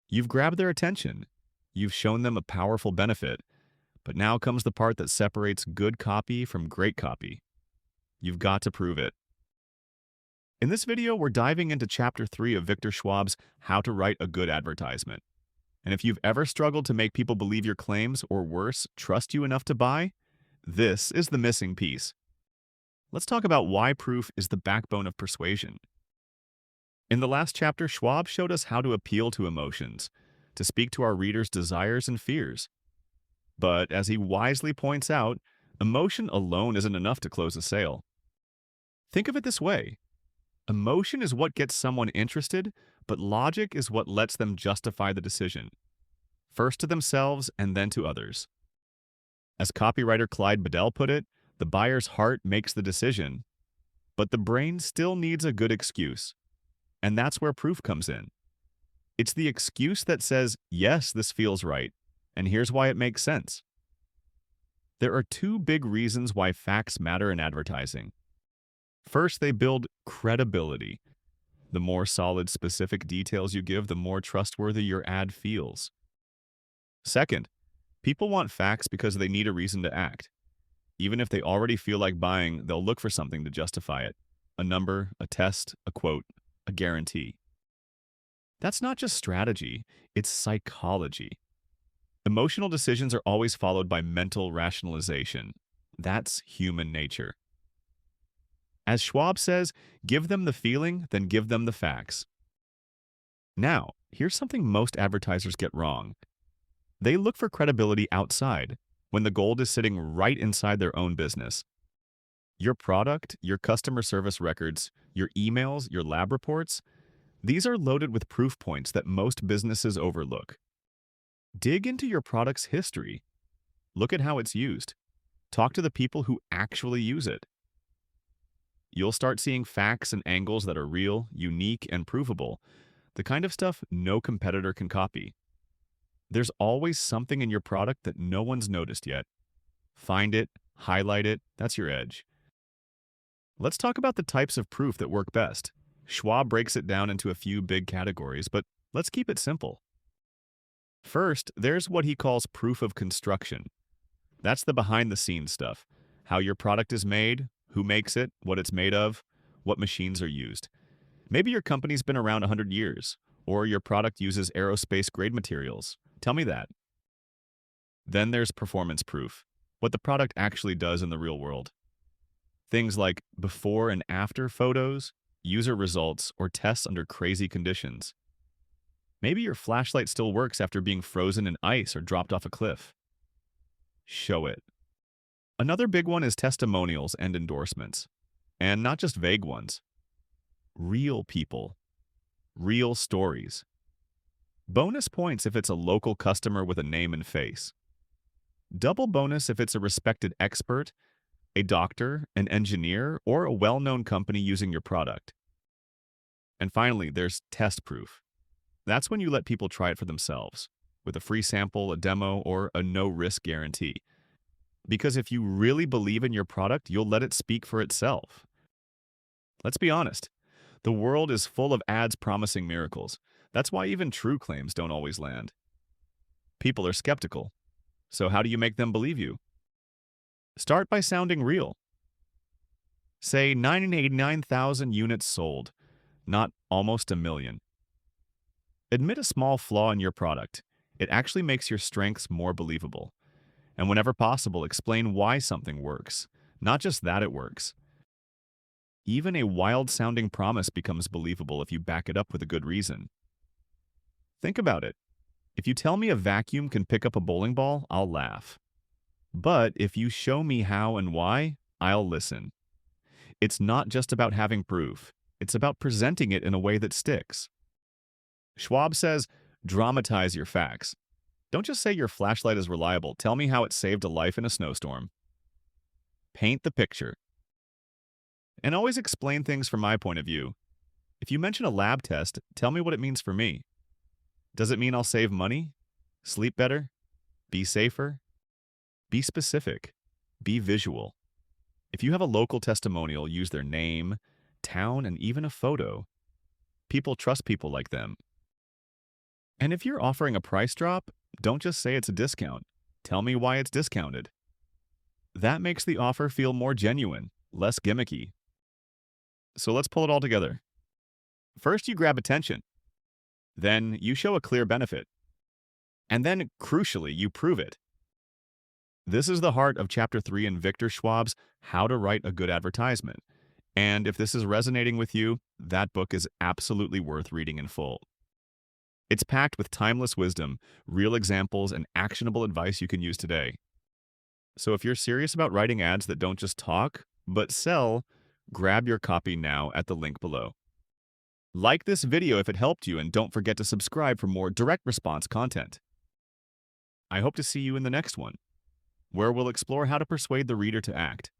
You've grabbed their attention. You've shown them a powerful benefit. But now comes the part that separates good copy from great copy. You've got to prove it. In this video, we're diving into Chapter 3 of Victor Schwab's How to Write a Good Advertisement. And if you've ever struggled to make people believe your claims, or worse, trust you enough to buy, this is the missing piece. Let's talk about why proof is the backbone of persuasion. In the last chapter, Schwab showed us how to appeal to emotions, to speak to our readers' desires and fears. But as he wisely points out, emotion alone isn't enough to close a sale. Think of it this way. Emotion is what gets someone interested, but logic is what lets them justify the decision, first to themselves and then to others. As copywriter Clyde Bedell put it, the buyer's heart makes the decision, but the brain still needs a good excuse. And that's where proof comes in. It's the excuse that says, yes, this feels right, and here's why it makes sense. There are two big reasons why facts matter in advertising. First, they build credibility. The more solid, specific details you give, the more trustworthy your ad feels. Second, people want facts because they need a reason to act. Even if they already feel like buying, they'll look for something to justify it. A number, a test, a quote, a guarantee. That's not just strategy, it's psychology. Emotional decisions are always followed by mental rationalization. That's human nature. As Schwab says, give them the feeling, then give them the facts. Now, here's something most advertisers get wrong. They look for credibility outside, when the gold is sitting right inside their own business. Your product, your customer service records, your emails, your lab reports, these are loaded with proof points that most businesses overlook. Dig into your product's history. Look at how it's used. Talk to the people who actually use it. You'll start seeing facts and angles that are real, unique, and provable, the kind of stuff no competitor can copy. There's always something in your product that no one's noticed yet. Find it, highlight it, that's your edge. Let's talk about the types of proof that work best. Schwab breaks it down into a few big categories, but let's keep it simple. First, there's what he calls proof of construction. That's the behind-the-scenes stuff. How your product is made, who makes it, what it's made of, what machines are used. Maybe your company's been around 100 years, or your product uses aerospace-grade materials. Tell me that. Then there's performance proof, what the product actually does in the real world. Things like before and after photos, user results, or tests under crazy conditions. Maybe your flashlight still works after being frozen in ice or dropped off a cliff. Show it. Another big one is testimonials and endorsements. And not just vague ones. Real people. Real stories. Bonus points if it's a local customer with a name and face. Double bonus if it's a respected expert, a doctor, an engineer, or a well-known company using your product. And finally, there's test proof. That's when you let people try it for themselves, with a free sample, a demo, or a no-risk guarantee. Because if you really believe in your product, you'll let it speak for itself. Let's be honest. The world is full of ads promising miracles. That's why even true claims don't always land. People are skeptical. So how do you make them believe you? Start by sounding real. Say 989,000 units sold, not almost a million. Admit a small flaw in your product. It actually makes your strengths more believable. And whenever possible, explain why something works, not just that it works. Even a wild-sounding promise becomes believable if you back it up with a good reason. Think about it. If you tell me a vacuum can pick up a bowling ball, I'll laugh. But if you show me how and why, I'll listen. It's not just about having proof. It's about presenting it in a way that sticks. Schwab says, dramatize your facts. Don't just say your flashlight is reliable. Tell me how it saved a life in a snowstorm. Paint the picture. And always explain things from my point of view. If you mention a lab test, tell me what it means for me. Does it mean I'll save money? Sleep better? Be safer? Be specific. Be visual. If you have a local testimonial, use their name, town, and even a photo. People trust people like them. And if you're offering a price drop, don't just say it's a discount. Tell me why it's discounted. That makes the offer feel more genuine, less gimmicky. So let's pull it all together. First, you grab attention. Then, you show a clear benefit. And then, crucially, you prove it. This is the heart of Chapter 3 in Victor Schwab's How to Write a Good Advertisement. And if this is resonating with you, that book is absolutely worth reading in full. It's packed with timeless wisdom, real examples, and actionable advice you can use today. So if you're serious about writing ads that don't just talk, but sell, grab your copy now at the link below. Like this video if it helped you, and don't forget to subscribe for more direct response content. I hope to see you in the next one, where we'll explore how to persuade the reader to act.